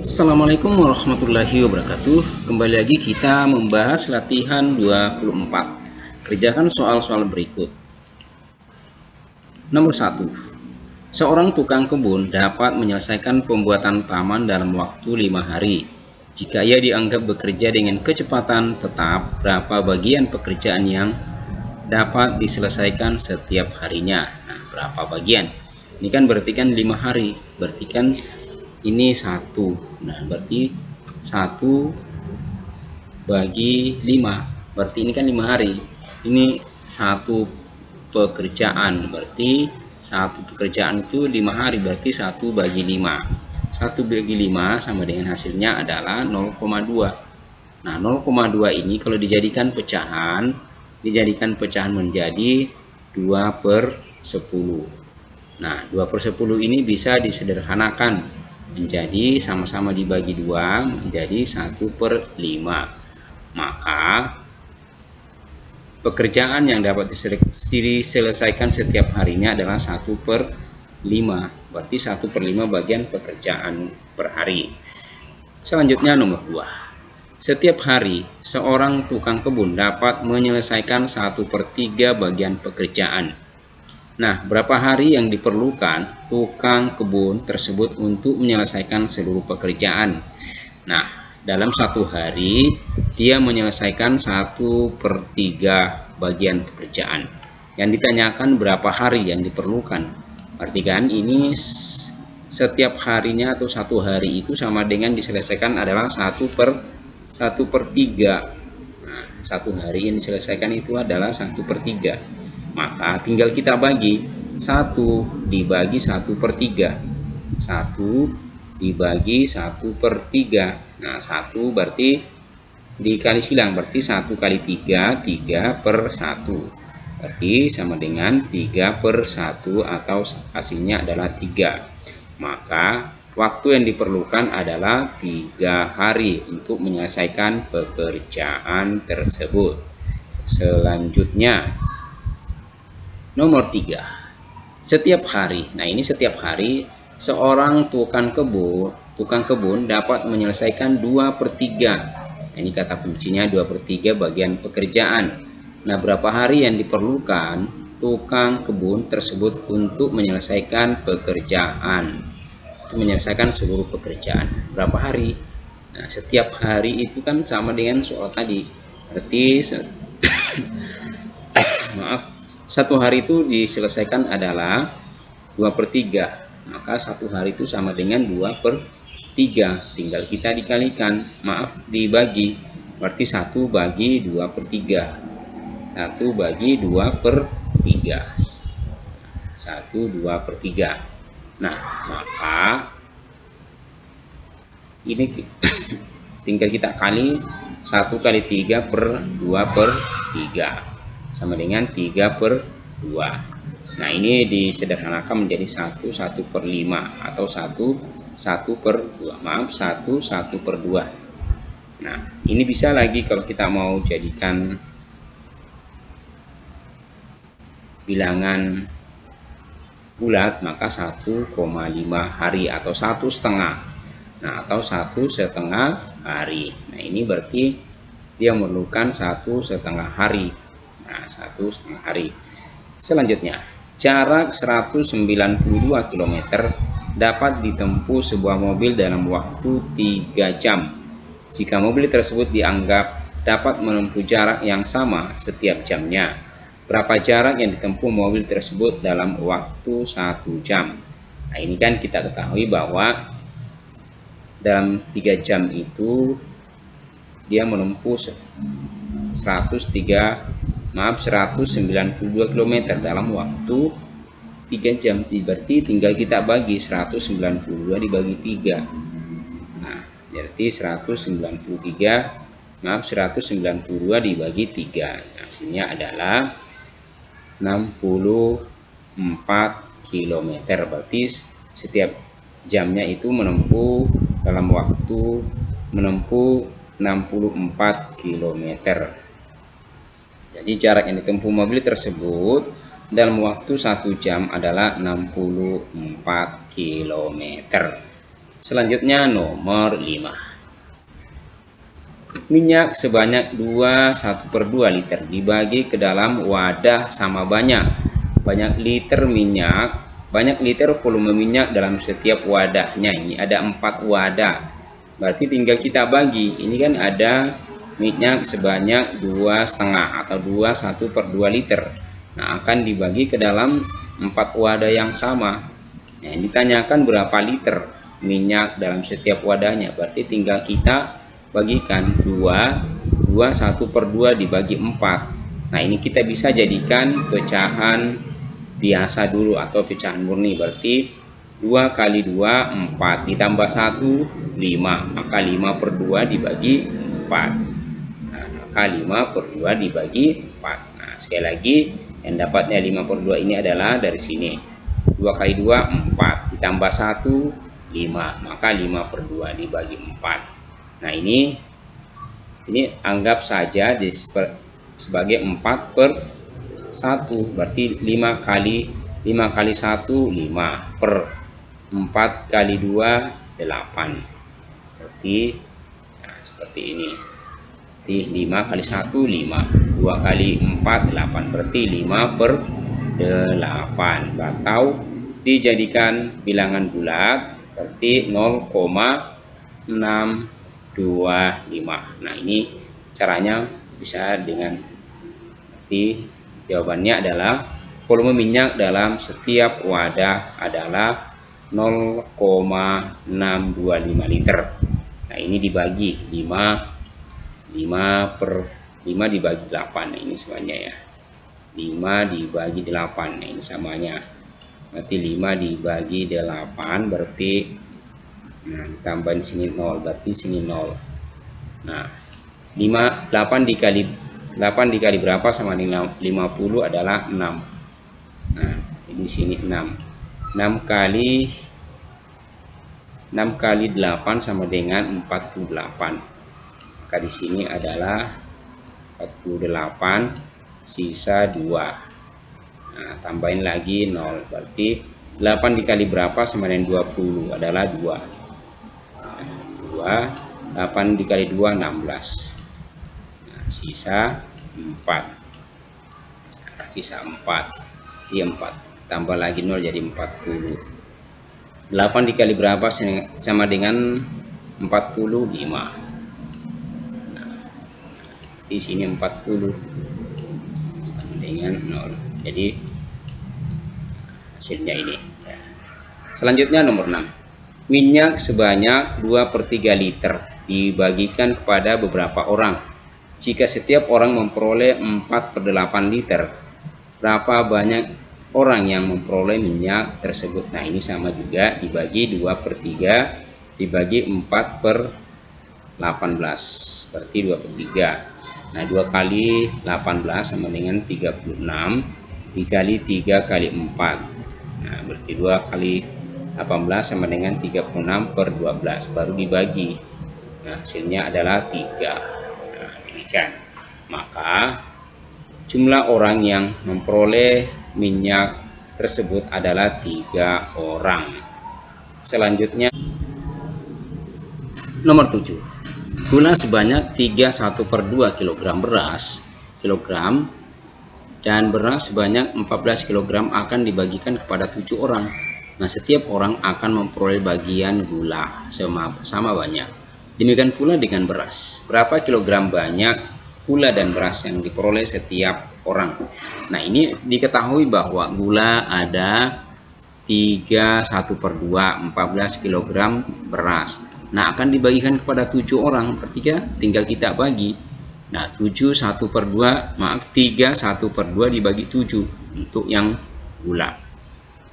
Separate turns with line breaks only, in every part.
Assalamualaikum warahmatullahi wabarakatuh. Kembali lagi kita membahas latihan 24. Kerjakan soal-soal berikut. Nomor 1. Seorang tukang kebun dapat menyelesaikan pembuatan taman dalam waktu 5 hari. Jika ia dianggap bekerja dengan kecepatan tetap, berapa bagian pekerjaan yang dapat diselesaikan setiap harinya? Nah, berapa bagian? Ini kan berarti kan 5 hari. Berarti kan ini 1. Nah, berarti 1 bagi 5. Berarti ini kan 5 hari. Ini 1 pekerjaan. Berarti 1 pekerjaan itu 5 hari. Berarti 1 bagi 5. 1 bagi 5 sama dengan hasilnya adalah 0,2. Nah, 0,2 ini kalau dijadikan pecahan menjadi 2/10. Nah, 2/10 ini bisa disederhanakan menjadi sama-sama dibagi 2 menjadi 1/5. Maka pekerjaan yang dapat diselesaikan setiap harinya adalah 1/5. Berarti 1/5 bagian pekerjaan per hari. Selanjutnya nomor 2. Setiap hari seorang tukang kebun dapat menyelesaikan 1/3 bagian pekerjaan. Nah, berapa hari yang diperlukan tukang kebun tersebut untuk menyelesaikan seluruh pekerjaan? Nah, dalam 1 hari dia menyelesaikan 1/3 bagian pekerjaan. Yang ditanyakan berapa hari yang diperlukan. Berarti kan ini setiap harinya atau 1 hari itu sama dengan diselesaikan adalah 1/3. Nah, 1 hari yang diselesaikan itu adalah 1/3. Maka tinggal kita bagi 1 dibagi 1/3. 1 dibagi 1/3. Nah, 1 berarti dikali silang, berarti 1 kali 3, 3/1. Berarti sama dengan 3/1 atau hasilnya adalah 3. Maka waktu yang diperlukan adalah 3 hari untuk menyelesaikan pekerjaan tersebut. Selanjutnya nomor 3. Setiap hari. Nah, ini setiap hari seorang tukang kebun dapat menyelesaikan 2/3. Nah, ini kata kuncinya 2/3 bagian pekerjaan. Nah, berapa hari yang diperlukan tukang kebun tersebut untuk menyelesaikan pekerjaan? Untuk menyelesaikan seluruh pekerjaan. Berapa hari? Nah, setiap hari itu kan sama dengan soal tadi. Berarti maaf, 1 hari itu diselesaikan adalah 2/3. Maka 1 hari itu sama dengan 2/3. Tinggal kita dikalikan, dibagi. Berarti 1 bagi 2/3. 1 bagi 2/3. 1 2/3. Nah, maka ini tinggal kita kali 1 kali 3 per 2/3 sama dengan 3/2. Nah, ini disederhanakan menjadi 1/5 atau 1/2. 1/2. Nah, ini bisa lagi kalau kita mau jadikan bilangan bulat, maka 1,5 hari atau 1/2. Nah, atau 1/2 hari. Nah, ini berarti dia memerlukan 1/2 hari. Nah, 1/2 hari. Selanjutnya, jarak 192 km dapat ditempuh sebuah mobil dalam waktu 3 jam. Jika mobil tersebut dianggap dapat menempuh jarak yang sama setiap jamnya, berapa jarak yang ditempuh mobil tersebut dalam waktu 1 jam? Nah, ini kan kita ketahui bahwa dalam 3 jam itu dia menempuh 192 km dalam waktu 3 jam. Berarti tinggal kita bagi 192 dibagi 3. Nah, berarti 192 dibagi 3. Hasilnya adalah 64 km. Berarti setiap jamnya itu menempuh dalam waktu 64 km. Jadi jarak yang ditempuh mobil tersebut dalam waktu 1 jam adalah 64 km. Selanjutnya nomor 5. Minyak sebanyak 1/2 liter dibagi ke dalam wadah sama banyak. Banyak liter volume minyak dalam setiap wadahnya. Ini ada 4 wadah. Berarti tinggal kita bagi. Ini kan ada minyak sebanyak 2,5 atau 1/2 liter. Nah, akan dibagi ke dalam 4 wadah yang sama. Nah, ditanyakan berapa liter minyak dalam setiap wadahnya. Berarti tinggal kita bagikan 1/2 dibagi 4. Nah, ini kita bisa jadikan pecahan biasa dulu atau pecahan murni. Berarti 2 kali 2 4 ditambah 1 5, maka 5/2 dibagi 4. Nah, maka 5/2 dibagi 4. Nah, sekali lagi yang dapatnya 5/2 ini adalah dari sini. 2 kali 2 4 ditambah 1 5, maka 5/2 dibagi 4. Nah, ini anggap saja sebagai 4/1. Berarti 5 kali 1 5 per 4 kali 2 8. Berarti nah, seperti ini. Berarti 5 kali 1 5, 2 kali 4 8. Berarti 5/8. Atau dijadikan bilangan bulat, berarti 0,625. Nah, ini caranya bisa dengan berarti jawabannya adalah volume minyak dalam setiap wadah adalah 0,625 liter. Nah, ini dibagi 5 dibagi 8. Nah, ini semuanya ya. 5 dibagi 8. Nah, ini samanya. Berarti 5 dibagi 8 berarti nah, tambahin sini 0, berarti sini 0. Nah, 8 dikali berapa sama dengan 50 adalah 6. Nah, ini sini 6. 6 kali 8 sama dengan 48. Maka di sini adalah 48 sisa 2. Nah, tambahin lagi 0, berarti 8 dikali berapa sama dengan 20 adalah 2. 8 dikali 2 16. Nah, sisa 4. Sisa 4. Iya 4. Tambah lagi 0 jadi 40. 8 dikali berapa sama dengan 45. Nah, di sini 40 sama dengan 0. Jadi hasilnya ini ya. Selanjutnya nomor 6. Minyak sebanyak 2/3 liter dibagikan kepada beberapa orang. Jika setiap orang memperoleh 4/8 liter, berapa banyak orang yang memperoleh minyak tersebut? Nah, ini sama juga, dibagi 2/3 dibagi 4/18, berarti 2/3. Nah, 2 kali 18 sama dengan 36 dikali 3 kali 4. Nah, berarti 2 kali 18 sama dengan 36/12, baru dibagi. Nah, hasilnya adalah 3. Nah, demikian. Maka jumlah orang yang memperoleh minyak tersebut adalah 3 orang. Selanjutnya nomor 7. Gula sebanyak 31/2 kg beras dan beras sebanyak 14 kg akan dibagikan kepada 7 orang. Nah, setiap orang akan memperoleh bagian gula sama banyak. Demikian pula dengan beras. Berapa kilogram banyak gula dan beras yang diperoleh setiap orang? Nah, ini diketahui bahwa gula ada 31/2, 14 kg beras. Nah, akan dibagikan kepada 7 orang. Berarti tinggal kita bagi. Nah, 31/2 dibagi 7 untuk yang gula.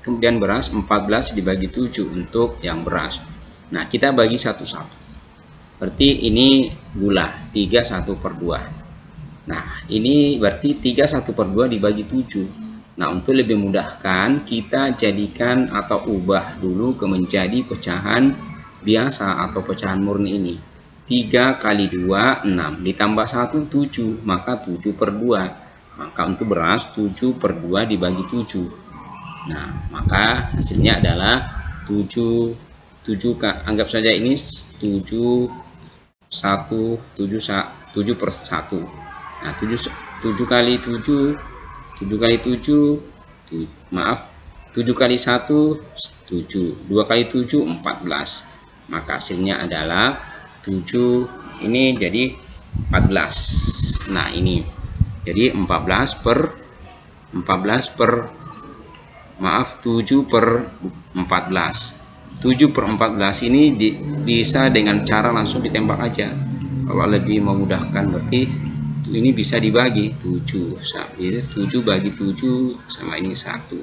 Kemudian beras 14 dibagi 7 untuk yang beras. Nah, kita bagi satu-satu. Berarti ini gula 31/2. Nah, ini berarti 31/2 dibagi 7. Nah, untuk lebih mudahkan kita jadikan atau ubah dulu ke menjadi pecahan biasa atau pecahan murni ini. 3 kali 2 6 ditambah 1 7, maka 7/2. Maka untuk beras 7/2 dibagi 7. Nah, maka hasilnya adalah 7 anggap saja ini 7 per 1. Nah, 7 kali 7 kali 7 maaf 7 kali 1 7, 2 kali 7 14. Maka hasilnya adalah 7, ini jadi 14. Nah, ini jadi 14 per 7 per 14. 7 per 14 ini bisa dengan cara langsung ditembak aja. Kalau lebih memudahkan berarti ini bisa dibagi 7 bagi 7 sama ini 1.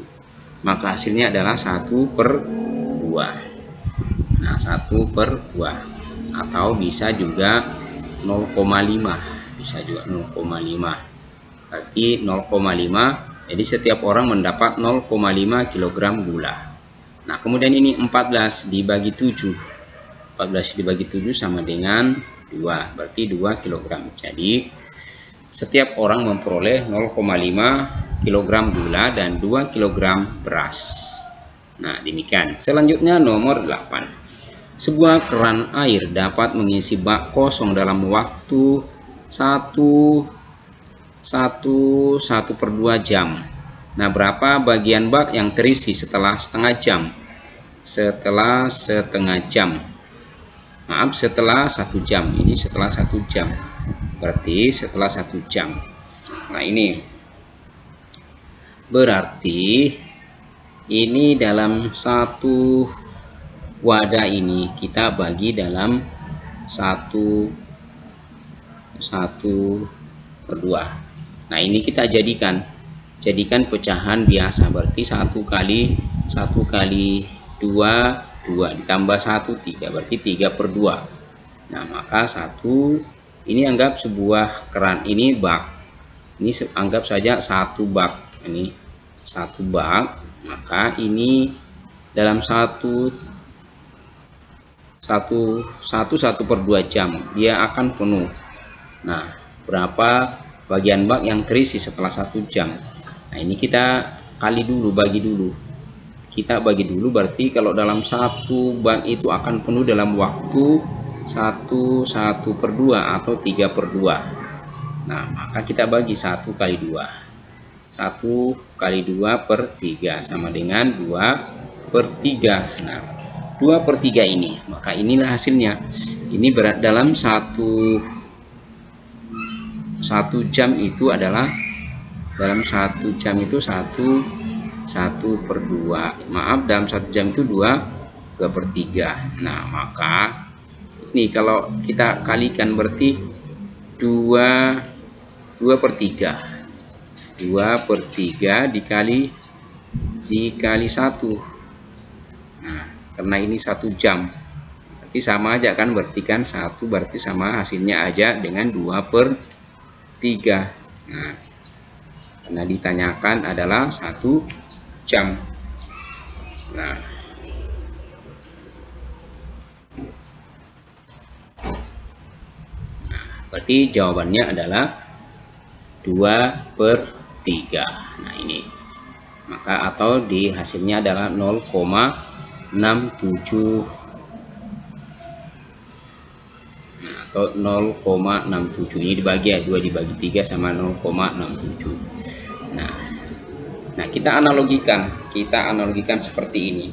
Maka hasilnya adalah 1 per 2. Nah, 1 per 2 atau bisa juga 0,5. Bisa juga 0,5. Berarti 0,5. Jadi setiap orang mendapat 0,5 kg gula. Nah, kemudian ini 14 dibagi 7. 14 dibagi 7 sama dengan 2. Berarti 2 kg. Jadi, setiap orang memperoleh 0,5 kg gula dan 2 kg beras. Nah, demikian. Selanjutnya nomor 8. Sebuah keran air dapat mengisi bak kosong dalam waktu 1/2 jam. Nah, berapa bagian bak yang terisi setelah setengah jam? Setelah 1 jam. Ini setelah 1 jam. Berarti setelah 1 jam. Nah, ini berarti ini dalam satu wadah ini kita bagi dalam 1/2. Nah, ini kita jadikan pecahan biasa. Berarti 1 kali 2 ditambah 1 3, berarti 3/2. Nah, maka 1 ini anggap sebuah keran, ini bak. Ini anggap saja 1 bak. Ini 1 bak, maka ini dalam 1/2 jam dia akan penuh. Nah, berapa bagian bak yang terisi setelah 1 jam? Nah, ini kita bagi dulu. Kita bagi dulu, berarti kalau dalam 1 bak itu akan penuh dalam waktu 1/2 atau 3/2. Nah, maka kita bagi 1 kali 2. 1 kali 2 per 3 sama dengan 2/3. Nah, 2/3 ini, maka inilah hasilnya. Ini berat dalam 1 jam itu adalah, dalam 1 jam itu 1/2. Maaf, dalam 1 jam itu 2/3. Nah, maka ini kalau kita kalikan berarti 2/3. 2/3 dikali 1. Nah, karena ini 1 jam. Berarti sama aja kan, berarti kan 1 berarti sama hasilnya aja dengan 2/3. Nah, karena ditanyakan adalah 1 jam. Nah, berarti jawabannya adalah 2/3. Nah, ini maka atau di hasilnya adalah 0,67. Nah, atau 0,67 ini dibagi 2 dibagi 3 sama 0,67. Nah, kita analogikan seperti ini.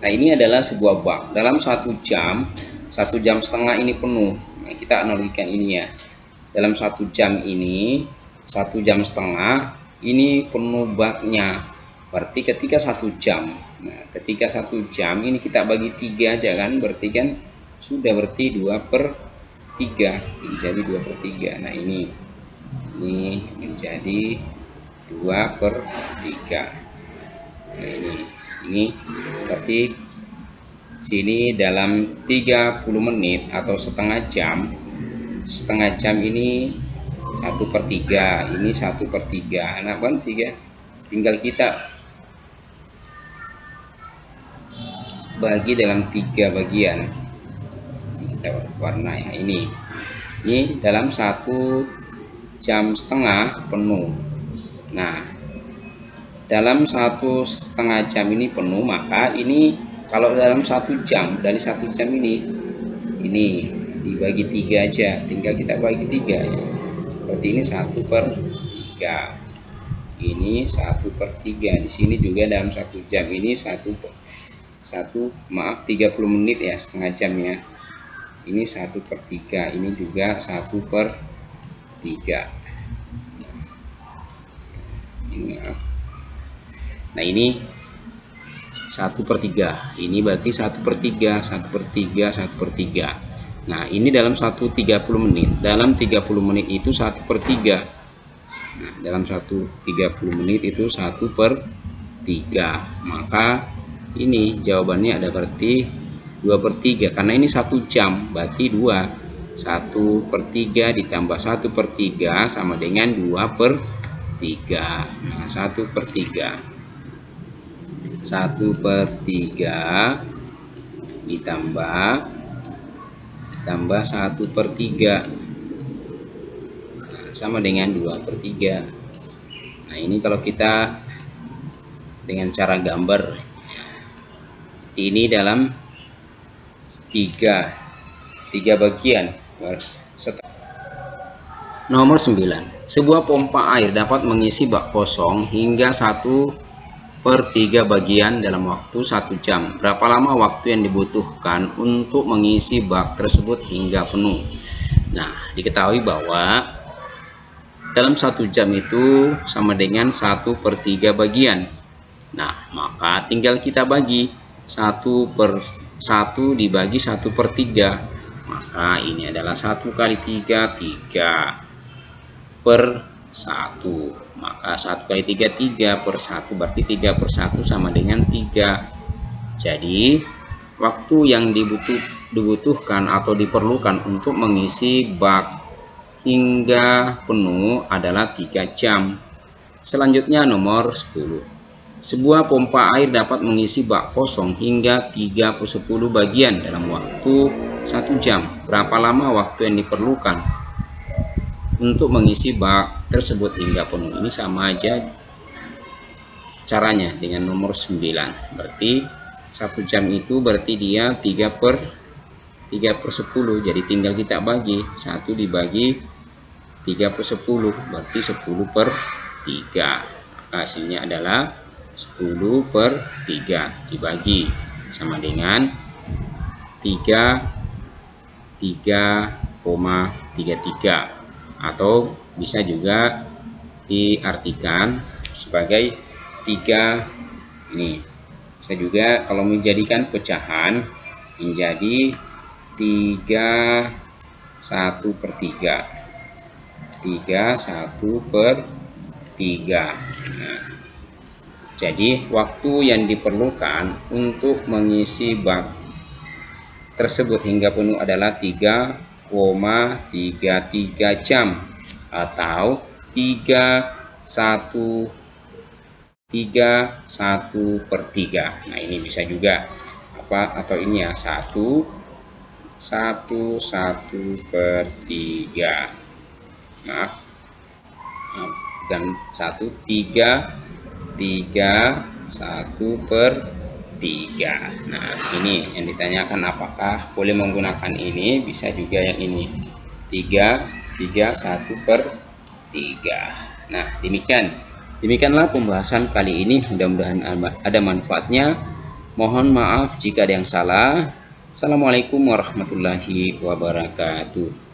Nah, ini adalah sebuah bak dalam 1 jam, 1,5 jam ini penuh. Nah, kita analogikan ini ya. Dalam 1 jam ini, 1,5 jam ini penuh baknya. Berarti ketika 1 jam. Nah, ketika 1 jam ini kita bagi 3 aja kan, berarti kan sudah, berarti 2/3 menjadi 2/3. Nah, ini menjadi 2/3. Nah, ini berarti sini dalam 30 menit atau setengah jam ini 1/3, ini 1/3. Nah, kan 3, tinggal kita bagi dalam 3 bagian. Kita warna ya, ini dalam 1,5 jam penuh. Nah, dalam 1,5 jam ini penuh, maka ini Kalau dalam 1 jam, dari 1 jam ini dibagi 3 aja, tinggal kita bagi 3 ya. Berarti ini 1/3. Ini 1/3. Di sini juga dalam 1 jam ini 30 menit ya, setengah jam ya. Ini 1/3. Ini juga 1/3. Ini nah ini 1/3. Ini berarti 1/3, 1/3, 1/3. Nah ini dalam 30 menit. Dalam 30 menit itu 1/3. Nah dalam 30 menit itu 1/3. Maka ini jawabannya ada berarti 2/3, karena ini 1 jam berarti 2. 1/3 ditambah 1/3 sama dengan 2/3. Nah 1/3 ditambah 1/3 sama dengan 2/3. Nah ini kalau kita dengan cara gambar, ini dalam tiga bagian. Nomor 9. Sebuah pompa air dapat mengisi bak kosong hingga 1/3 bagian dalam waktu 1 jam. Berapa lama waktu yang dibutuhkan untuk mengisi bak tersebut hingga penuh? Nah, diketahui bahwa dalam 1 jam itu sama dengan 1/3 bagian. Nah, maka tinggal kita bagi 1/1 dibagi 1/3. Maka ini adalah 1 kali 3, 3/1. Maka 1 kali 3, 3/1, berarti 3/1 sama dengan 3. Jadi waktu yang dibutuhkan atau diperlukan untuk mengisi bak hingga penuh adalah 3 jam. Selanjutnya nomor 10. Sebuah pompa air dapat mengisi bak kosong hingga 3/10 bagian dalam waktu 1 jam. Berapa lama waktu yang diperlukan untuk mengisi bak tersebut hingga penuh? Ini sama aja caranya dengan nomor 9. Berarti 1 jam itu berarti dia 3/10. Jadi tinggal kita bagi 1 dibagi 3/10, berarti 10/3. Maka hasilnya adalah 10/3 dibagi sama dengan 3,33, atau bisa juga diartikan sebagai 3 ini. Bisa juga kalau menjadikan pecahan menjadi 1/3. 1/3. Nah, jadi waktu yang diperlukan untuk mengisi bak tersebut hingga penuh adalah 3,33 jam atau 1/3. Nah ini bisa juga atau ini ya 1/3. Maaf, dan 1/3. Nah ini yang ditanyakan, apakah boleh menggunakan ini? Bisa juga yang ini 1/3. Nah demikianlah pembahasan kali ini. Mudah-mudahan ada manfaatnya. Mohon maaf jika ada yang salah. Assalamualaikum warahmatullahi wabarakatuh.